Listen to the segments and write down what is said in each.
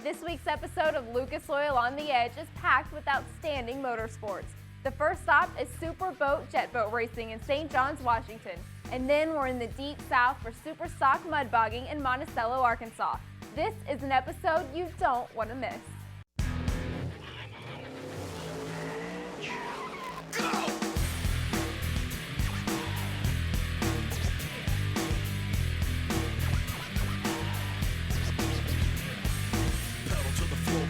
This week's episode of Lucas Oil on the Edge is packed with outstanding motorsports. The first stop is Super Boat Jet Boat Racing in St. Johns, Washington. And then we're in the deep south for Superstock Mud Bogging in Monticello, Arkansas. This is an episode you don't want to miss. Go!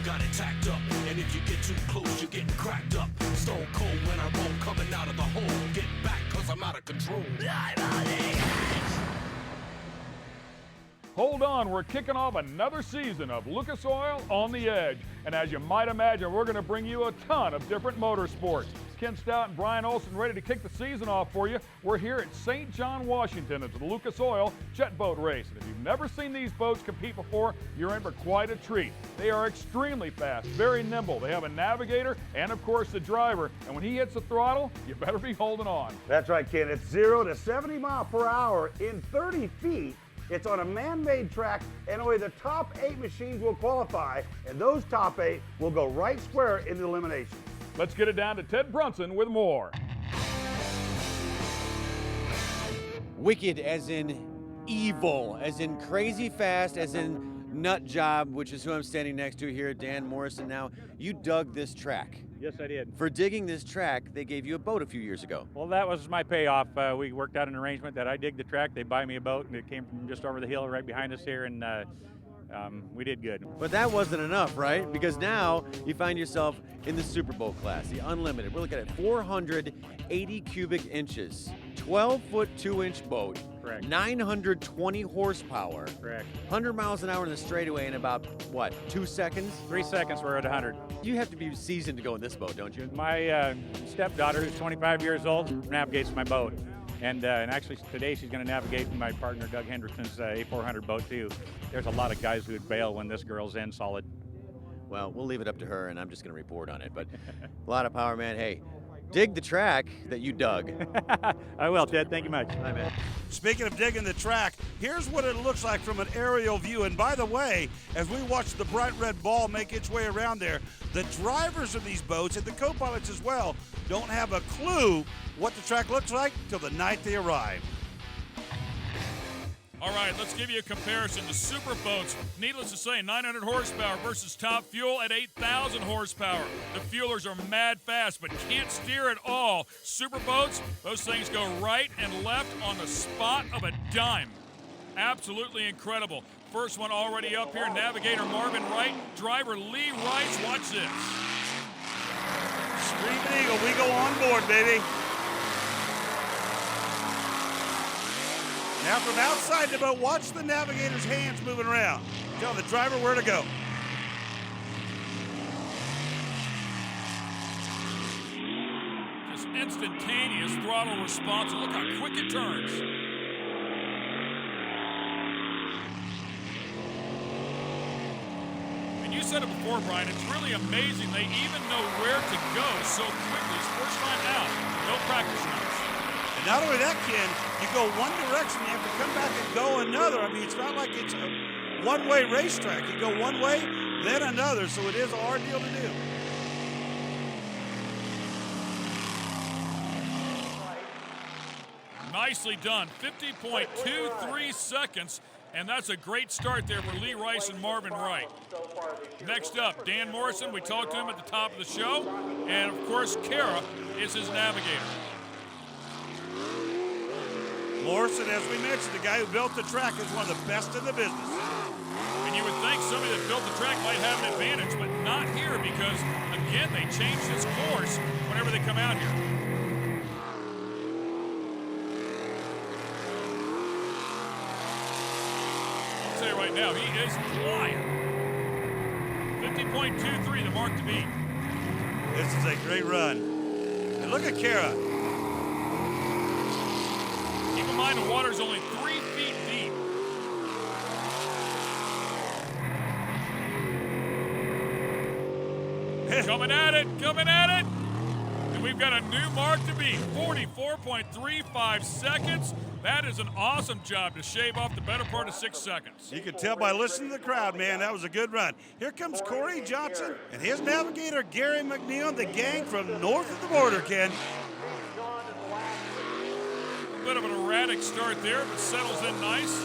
Got it tacked up, and if you get too close, you're getting cracked up. Stone cold when I roll, coming out of the hole. Get back, cause I'm out of control. I'm on the edge. Hold on, we're kicking off another season of Lucas Oil on the Edge. And as you might imagine, we're gonna bring you a ton of different motorsports. Ken Stout and Brian Olson ready to kick the season off for you. We're here at St. John, Washington at the Lucas Oil Jet Boat Race. And if you've never seen these boats compete before, you're in for quite a treat. They are extremely fast, very nimble. They have a navigator and, of course, the driver. And when he hits the throttle, you better be holding on. That's right, Ken. It's 0 to 70 miles per hour in 30 feet. It's on a man-made track, and only the top 8 machines will qualify, and those top 8 will go right square in the elimination. Let's get it down to Ted Brunson with more. Wicked as in evil, as in crazy fast, as in nut job, which is who I'm standing next to here, Dan Morrison. Now, you dug this track. Yes, I did. For digging this track, they gave you a boat a few years ago. Well, that was my payoff. We worked out an arrangement that I dig the track, they buy me a boat, and it came from just over the hill right behind us here, and we did good. But that wasn't enough, right? Because now you find yourself in the Super Bowl class, the Unlimited. We're looking at 480 cubic inches, 12-foot 2-inch boat. Correct. 920 horsepower. Correct. 100 miles an hour in the straightaway in about, what, 2 seconds? 3 seconds, we're at 100. You have to be seasoned to go in this boat, don't you? My stepdaughter, who's 25 years old, navigates my boat. And actually today she's going to navigate my partner Doug Hendrickson's A400 boat too. There's a lot of guys who would bail when this girl's in solid. Well, we'll leave it up to her, and I'm just going to report on it. But a lot of power, man. Hey, dig the track that you dug. I will, Ted. Thank you much. Hi, man. Speaking of digging the track, here's what it looks like from an aerial view. And by the way, as we watch the bright red ball make its way around there, the drivers of these boats and the co-pilots as well don't have a clue what the track looks like till the night they arrive. All right, let's give you a comparison to super boats. Needless to say, 900 horsepower versus Top Fuel at 8,000 horsepower. The fuelers are mad fast, but can't steer at all. Super boats, those things go right and left on the spot of a dime. Absolutely incredible. First one already up here, navigator Marvin Wright, driver Lee Rice. Watch this. Screaming Eagle, we go on board, baby. Now from outside the boat, watch the navigator's hands moving around. Tell the driver where to go. Just instantaneous throttle response. Look how quick it turns. And you said it before, Brian, it's really amazing. They even know where to go so quickly. It's first time out. No practice rounds. And not only that, Ken, you go one direction, you have to come back and go another. I mean, it's not like it's a one-way racetrack. You go one way, then another, so it is a hard deal to do. Nicely done. 50.23 seconds. And that's a great start there for Lee Rice and Marvin Wright. Next up, Dan Morrison. We talked to him at the top of the show. And, of course, Kara is his navigator. Morrison, as we mentioned, the guy who built the track, is one of the best in the business. And you would think somebody that built the track might have an advantage, but not here because, again, they changed its course whenever they come out here. I'll tell you right now, he is flying. 50.23, the mark to beat. This is a great run. And look at Kara. Keep in mind the water's only 3 feet deep. Coming at it, coming at it. And we've got a new mark to beat, 44.35 seconds. That is an awesome job to shave off the better part of 6 seconds. You can tell by listening to the crowd, man, that was a good run. Here comes Corey Johnson and his navigator, Gary Mcneal, and the gang from north of the border, Ken. Bit of an erratic start there, but settles in nice.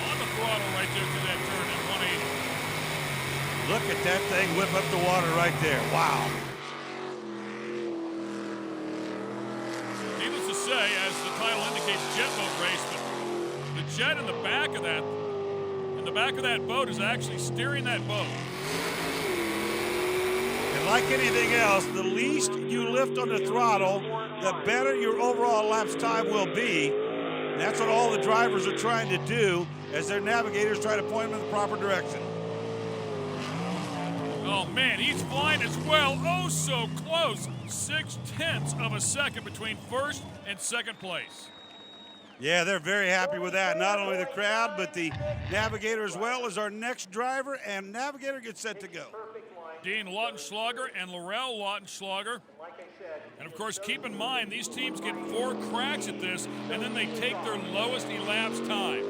On the throttle right there to that turn at 180. Look at that thing whip up the water right there. Wow. Needless to say, as the title indicates, jet boat race, but the jet in the back of that boat is actually steering that boat. And like anything else, the least you lift on the throttle, the better your overall elapsed time will be. And that's what all the drivers are trying to do as their navigators try to point them in the proper direction. Oh man, he's flying as well. Oh, so close. 0.6 of a second between first and second place. Yeah, they're very happy with that. Not only the crowd, but the navigator as well as our next driver, and navigator gets set to go. Dean Lautenschlager and Laurel Lautenschlager. And of course, keep in mind, these teams get 4 cracks at this, and then they take their lowest elapsed time.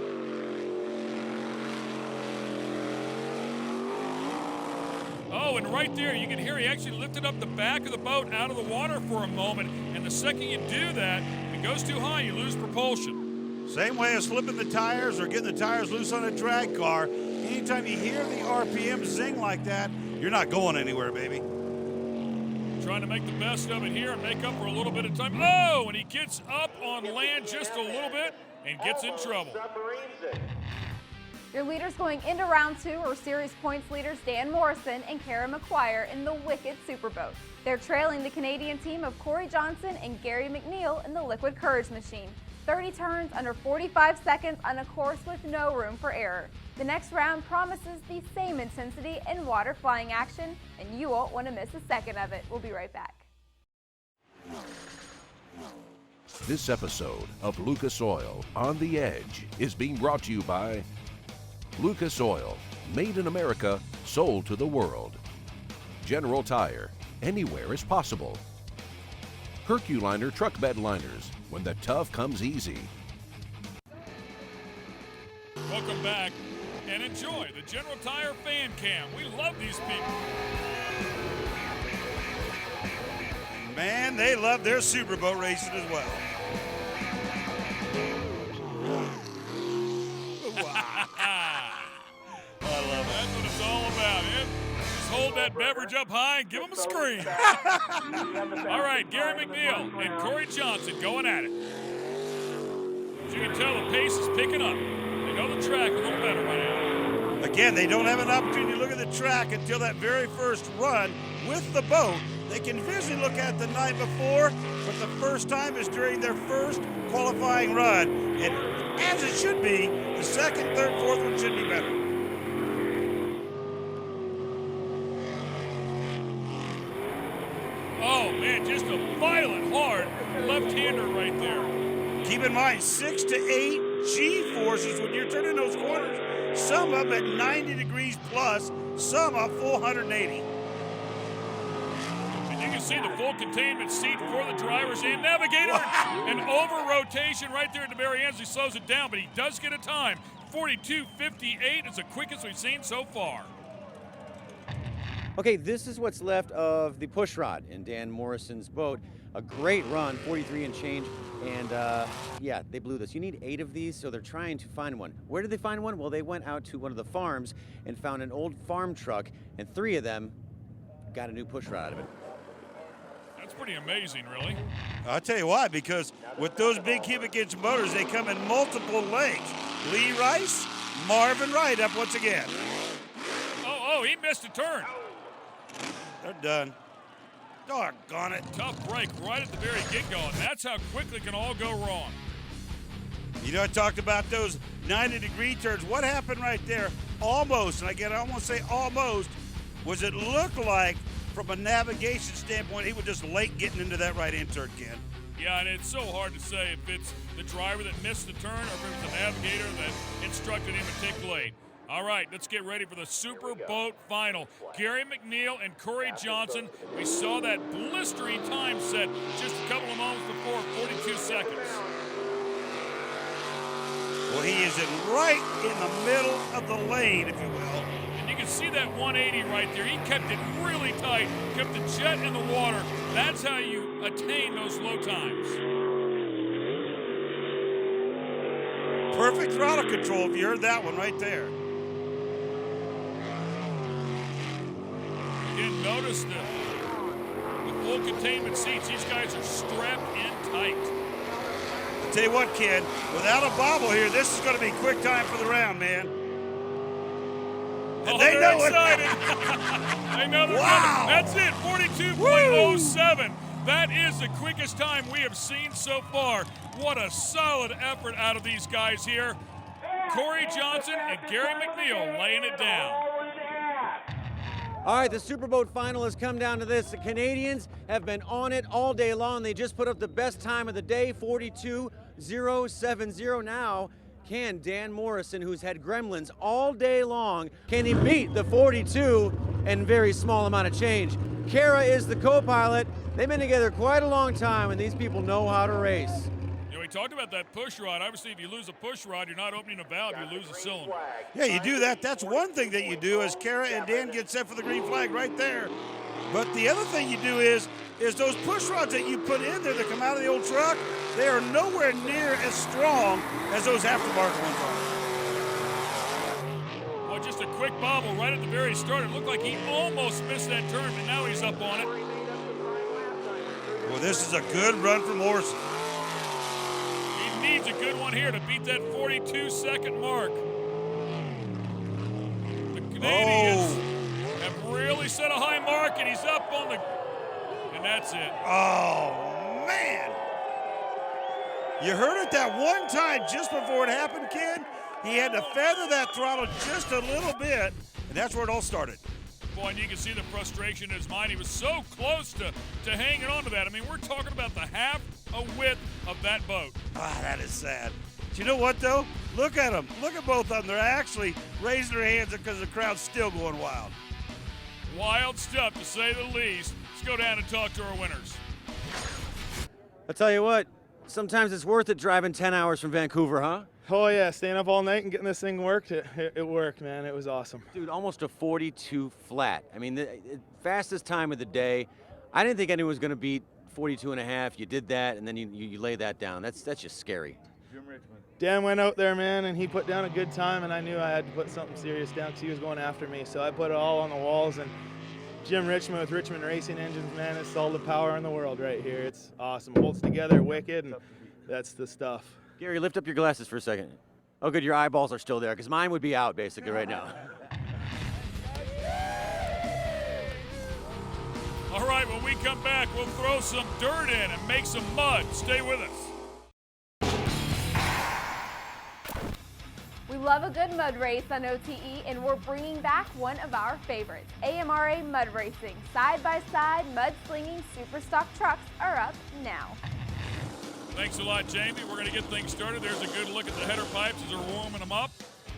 Oh, and right there, you can hear he actually lifted up the back of the boat out of the water for a moment, and the second you do that, if it goes too high, you lose propulsion. Same way as slipping the tires or getting the tires loose on a drag car. Anytime you hear the RPM zing like that, you're not going anywhere, baby. Trying to make the best of it here and make up for a little bit of time. Oh, and he gets up on land just a little bit and gets in trouble. Your leaders going into round 2 are series points leaders Dan Morrison and Kara McQuire in the Wicked Superboat. They're trailing the Canadian team of Corey Johnson and Gary Mcneal in the Liquid Courage Machine. 30 turns under 45 seconds on a course with no room for error. The next round promises the same intensity and water flying action, and you won't want to miss a second of it. We'll be right back. This episode of Lucas Oil On the Edge is being brought to you by Lucas Oil, made in America, sold to the world. General Tire, anywhere is possible. Herculiner truck bed liners, when the tough comes easy. Welcome back and enjoy the General Tire fan cam. We love these people. Man, they love their superboat racing as well. I love it. That's what it's all about, eh? Just hold that beverage up high and give them a scream. All right, Gary Mcneal and Corey Johnson going at it. As you can tell, the pace is picking up. They know the track a little better right now. Again, they don't have an opportunity to look at the track until that very first run with the boat. They can visually look at the night before, but the first time is during their first qualifying run. And as it should be, the second, third, fourth one should be better. Oh, man, just a violent, hard left-hander right there. Keep in mind, 6 to 8 G-forces when you're turning those corners. Some up at 90 degrees plus, some up full 180. And you can see the full containment seat for the drivers and navigator. An over-rotation right there at the very end as he slows it down, but he does get a time. 42.58 is the quickest we've seen so far. Okay, this is what's left of the push rod in Dan Morrison's boat. A great run, 43 and change, and yeah, they blew this. You need 8 of these, so they're trying to find one. Where did they find one? Well, they went out to one of the farms and found an old farm truck, and 3 of them got a new push rod out of it. That's pretty amazing, really. I'll tell you why, because with those big cubic inch motors, they come in multiple lengths. Lee Rice, Marvin Wright up once again. Oh, he missed a turn. They're done. Doggone it. Tough break right at the very get-go, and that's how quickly it can all go wrong. You know, I talked about those 90-degree turns. What happened right there? Almost, and again, I almost say almost, was it looked like, from a navigation standpoint, he was just late getting into that right-hand turn, Ken. Yeah, and it's so hard to say if it's the driver that missed the turn or if it was the navigator that instructed him to take late. All right, let's get ready for the Super Boat Final. Gary Mcneal and Corey Johnson. We saw that blistering time set just a couple of moments before, 42 seconds. Well, he is right in the middle of the lane, if you will. And you can see that 180 right there. He kept it really tight, kept the jet in the water. That's how you attain those low times. Perfect throttle control, if you heard that one right there. Again, notice the full containment seats. These guys are strapped in tight. I'll tell you what, kid, without a bobble here, this is going to be quick time for the round, man. And they know excited. They know they're Wow. coming. That's it, 42.07. That is the quickest time we have seen so far. What a solid effort out of these guys here. Corey Johnson and Gary Mcneal laying it down. All right, the Superboat final has come down to this. The Canadians have been on it all day long. They just put up the best time of the day, 42.070. Now, can Dan Morrison, who's had gremlins all day long, can he beat the 42 and very small amount of change? Kara is the co-pilot. They've been together quite a long time, and these people know how to race. You know, we talked about that push rod. Obviously, if you lose a push rod, you're not opening a valve, you lose a cylinder. Yeah, you do that. That's one thing that you do as Kara and Dan get set for the green flag right there. But the other thing you do is those push rods that you put in there that come out of the old truck, they are nowhere near as strong as those aftermarket ones are. Well, just a quick bobble right at the very start. It looked like he almost missed that turn, but now he's up on it. Well, this is a good run from Morrison. He needs a good one here to beat that 42-second mark. The Canadians have really set a high mark, and he's up on the... And that's it. Oh, man. You heard it that one time just before it happened, kid? He had to feather that throttle just a little bit, and that's where it all started. Boy, and you can see the frustration in his mind. He was so close to hanging on to that. I mean, we're talking about the half a width of that boat. Ah, that is sad. But you know what, though? Look at them. Look at both of them. They're actually raising their hands because the crowd's still going wild. Wild stuff, to say the least. Let's go down and talk to our winners. I'll tell you what, sometimes it's worth it driving 10 hours from Vancouver, huh? Oh yeah, staying up all night and getting this thing worked, it worked, man. It was awesome. Dude, almost a 42 flat. I mean, the fastest time of the day. I didn't think anyone was going to beat 42 and a half. You did that, and then you lay that down. That's just scary. Dan went out there, man, and he put down a good time, and I knew I had to put something serious down because he was going after me. So I put it all on the walls, and Jim Richmond with Richmond Racing Engines, man, it's all the power in the world right here. It's awesome. Holds together, wicked, and that's the stuff. Gary, lift up your glasses for a second. Oh, good, your eyeballs are still there, because mine would be out, basically, right now. All right, when we come back, we'll throw some dirt in and make some mud. Stay with us. We love a good mud race on OTE, and we're bringing back one of our favorites. AMRA Mud Racing. Side-by-side mud-slinging Superstock trucks are up now. Thanks a lot, Jamie. We're going to get things started. There's a good look at the header pipes as they're warming them up.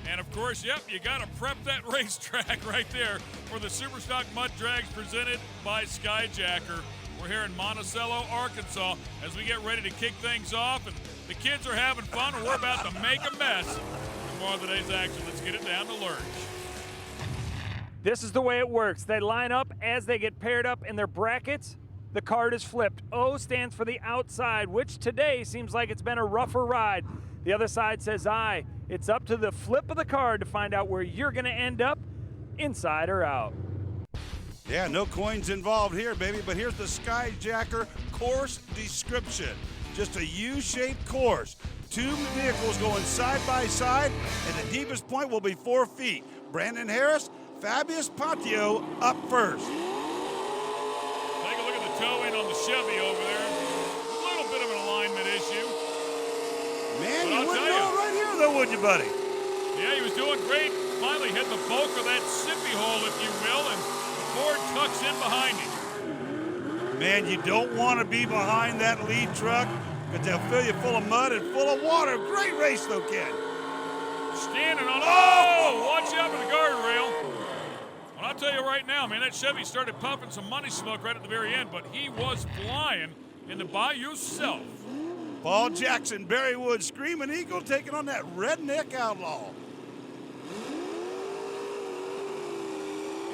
And, of course, yep, you got to prep that racetrack right there for the Superstock Mud Drags presented by Skyjacker. We're here in Monticello, Arkansas, as we get ready to kick things off. And the kids are having fun, and we're about to make a mess. For more of today's action, let's get it down to Lurch. This is the way it works. They line up as they get paired up in their brackets. The card is flipped. O stands for the outside, which today seems like it's been a rougher ride. The other side says I. It's up to the flip of the card to find out where you're going to end up, inside or out. Yeah, no coins involved here, baby, but here's the Skyjacker course description. Just a U-shaped course. Two vehicles going side by side, and the deepest point will be 4 feet. Brandon Harris, Fabius Patio up first. Take a look at the toe-in on the Chevy over there. A little bit of an alignment issue. Man, you wouldn't know it right here, though, would you, buddy? Yeah, he was doing great. Finally hit the bulk of that sippy hole, if you will, and Ford tucks in behind him. Man, you don't want to be behind that lead truck because they'll fill you full of mud and full of water. Great race, though, Ken. Standing on, oh, watch out right now, man. That Chevy started puffing some money smoke right at the very end, but he was flying in the by yourself. Paul Jackson, Barry Wood, Screaming Eagle taking on that redneck outlaw.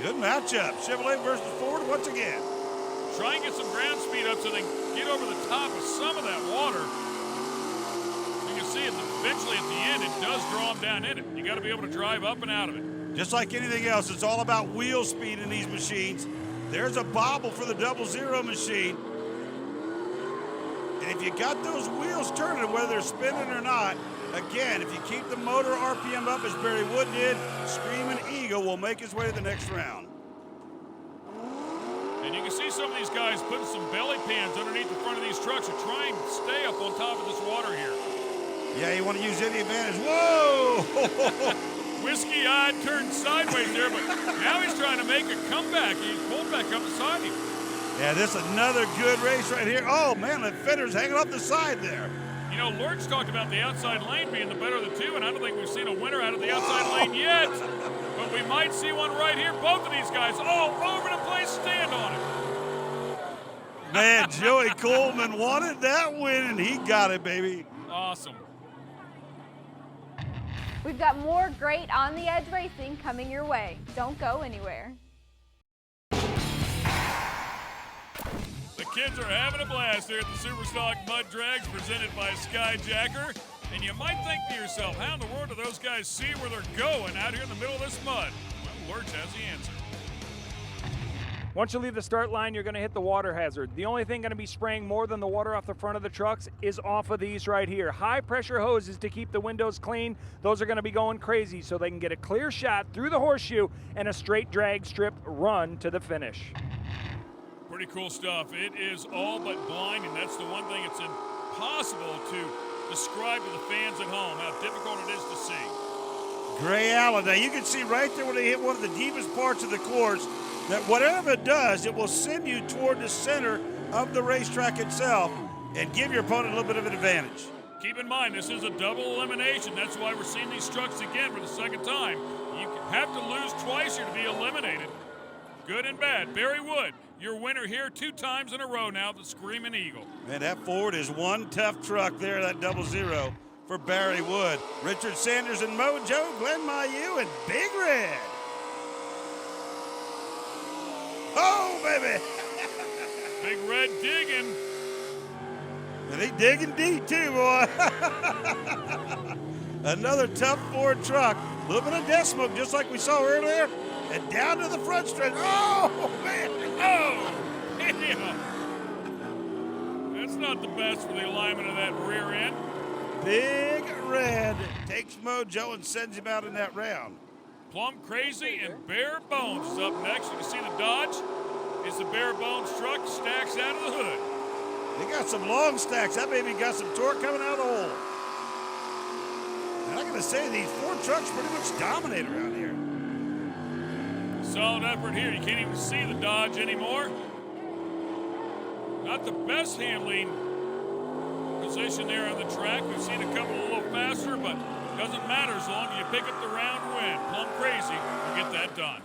Good matchup. Chevrolet versus Ford once again. Try and get some ground speed up so they can get over the top of some of that water. You can see it eventually at the end, it does draw them down in it. You got to be able to drive up and out of it. Just like anything else, it's all about wheel speed in these machines. There's a bobble for the 00 machine. And if you got those wheels turning, whether they're spinning or not, again, if you keep the motor RPM up as Barry Wood did, Screaming Eagle will make his way to the next round. And you can see some of these guys putting some belly pans underneath the front of these trucks to try and stay up on top of this water here. Yeah, you want to use any advantage. Whoa! Whiskey-eyed turned sideways there, but now he's trying to make a comeback. He's pulled back up beside him. Yeah, this is another good race right here. Oh, man, the fender's hanging off the side there. You know, Lord's talked about the outside lane being the better of the two, and I don't think we've seen a winner out of the outside lane yet. But we might see one right here. Both of these guys all over the place. Stand on it. Man, Joey Coleman wanted that win, and he got it, baby. Awesome. We've got more great On the Edge racing coming your way. Don't go anywhere. The kids are having a blast here at the Superstock Mud Drags presented by Skyjacker. And you might think to yourself, how in the world do those guys see where they're going out here in the middle of this mud? Well, Lurch has the answer. Once you leave the start line, you're going to hit the water hazard. The only thing going to be spraying more than the water off the front of the trucks is off of these right here. High pressure hoses to keep the windows clean. Those are going to be going crazy so they can get a clear shot through the horseshoe and a straight drag strip run to the finish. Pretty cool stuff. It is all but blinding. That's the one thing it's impossible to describe to the fans at home how difficult it is to see. Gray Allen. Now you can see right there when they hit one of the deepest parts of the course that whatever it does, it will send you toward the center of the racetrack itself and give your opponent a little bit of an advantage. Keep in mind, this is a double elimination. That's why we're seeing these trucks again for the second time. You have to lose twice here to be eliminated. Good and bad. Barry Wood, your winner here 2 times in a row now, the Screaming Eagle. Man, that Ford is one tough truck there, that 00 for Barry Wood. Richard Sanders and Mojo, Glenn Mayu, and Big Red. Oh, baby! Big Red digging. And they digging deep, too, boy. Another tough Ford truck. A little bit of death smoke, just like we saw earlier. And down to the front stretch. Oh, man! Oh! Yeah. That's not the best for the alignment of that rear end. Big Red takes Mojo and sends him out in that round. Plumb Crazy and Bare Bones is up next. You can see the Dodge. It's the Bare Bones truck, stacks out of the hood. They got some long stacks. That baby got some torque coming out of the hole. And I gotta say, these Ford trucks pretty much dominate around here. Solid effort here. You can't even see the Dodge anymore. Not the best handling position there on the track. We've seen a couple a little faster, but doesn't matter as long as you pick up the round win. Plumb Crazy will get that done.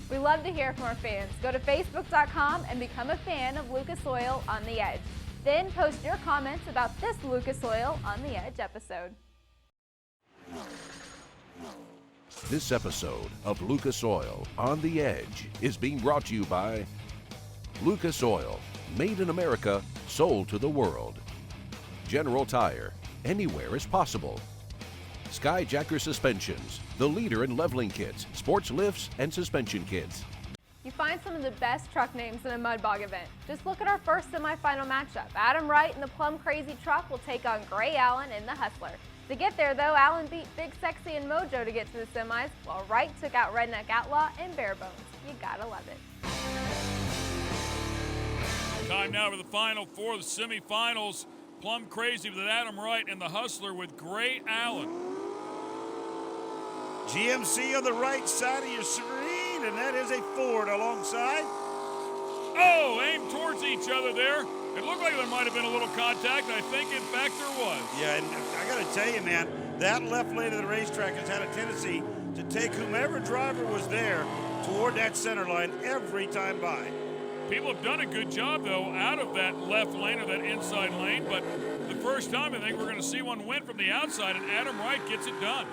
We love to hear from our fans. Go to Facebook.com and become a fan of Lucas Oil On the Edge. Then post your comments about this Lucas Oil On the Edge episode. This episode of Lucas Oil On the Edge is being brought to you by Lucas Oil, made in America, sold to the world. General Tire, anywhere is possible. Skyjacker Suspensions, the leader in leveling kits, sports lifts, and suspension kits. You find some of the best truck names in a Mud Bog event. Just look at our first semifinal matchup. Adam Wright in the Plumb Crazy truck will take on Gray Allen in the Hustler. To get there, though, Allen beat Big Sexy and Mojo to get to the semis, while Wright took out Redneck Outlaw and Bare Bones. You gotta love it. Time now for the final four of the semifinals. Plumb Crazy with Adam Wright and the Hustler with Gray Allen. GMC on the right side of your screen, and that is a Ford alongside. Oh, aimed towards each other there. It looked like there might have been a little contact. I think, in fact, there was. Yeah, and I got to tell you, man, that left lane of the racetrack has had a tendency to take whomever driver was there toward that center line every time by. People have done a good job, though, out of that left lane or that inside lane, but the first time I think we're going to see one win from the outside, and Adam Wright gets it done.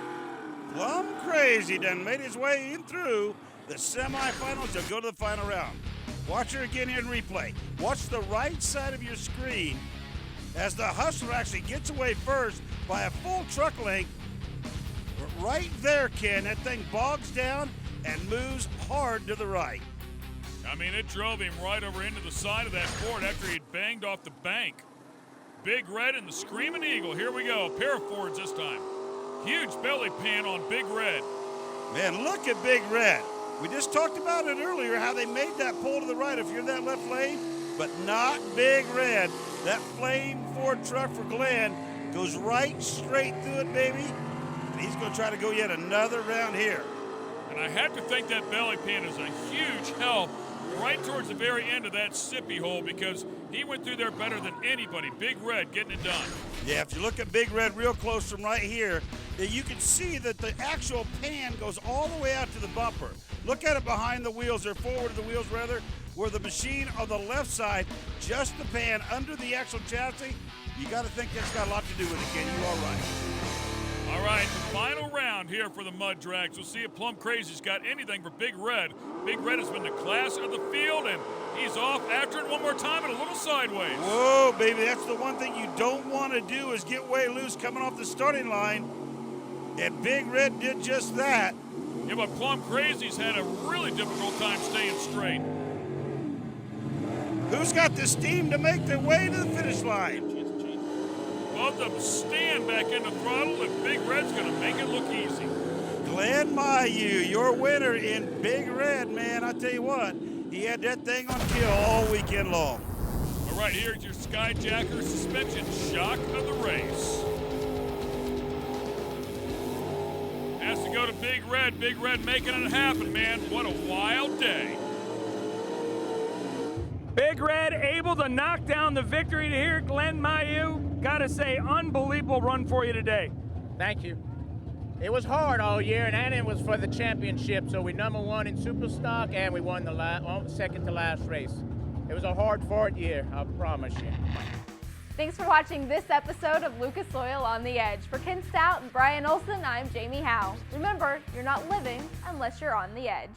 Plum Crazy done made his way in through the semifinals to go to the final round. Watch her again here in replay. Watch the right side of your screen as the Hustler actually gets away first by a full truck length. Right there, Ken, that thing bogs down and moves hard to the right. I mean, it drove him right over into the side of that Ford after he'd banged off the bank. Big Red and the Screaming Eagle. Here we go. A pair of Fords this time. Huge belly pan on Big Red. Man, look at Big Red. We just talked about it earlier, how they made that pull to the right if you're in that left lane, but not Big Red. That flame Ford truck for Glenn goes right straight through it, baby. And he's going to try to go yet another round here. And I have to think that belly pan is a huge help right towards the very end of that sippy hole because he went through there better than anybody. Big Red getting it done. Yeah, if you look at Big Red real close from right here, you can see that the actual pan goes all the way out to the bumper. Look at it behind the wheels, or forward of the wheels rather, where the machine on the left side, just the pan under the actual chassis. You got to think that's got a lot to do with it, Ken. You are right. All right, the final round here for the Mud Drags. We'll see if Plum Crazy's got anything for Big Red. Big Red has been the class of the field, and he's off after it one more time and a little sideways. Whoa, baby, that's the one thing you don't want to do is get way loose coming off the starting line. And Big Red did just that. Yeah, but Plum Crazy's had a really difficult time staying straight. Who's got the steam to make their way to the finish line? Both of them stand back in the throttle, and Big Red's going to make it look easy. Glenn Mayu, your winner in Big Red, man. I tell you what, he had that thing on kill all weekend long. All right, here's your Skyjacker suspension shock of the race. Has to go to Big Red. Big Red making it happen, man. What a wild day. Big Red able to knock down the victory here, Glenn Mayu. Gotta say, unbelievable run for you today. Thank you. It was hard all year, and it was for the championship. So we #1 in Superstock, and we won the second to last race. It was a hard-fought year, I promise you. Thanks for watching this episode of Lucas Oil on the Edge. For Ken Stout and Brian Olson, I'm Jamie Howe. Remember, you're not living unless you're on the edge.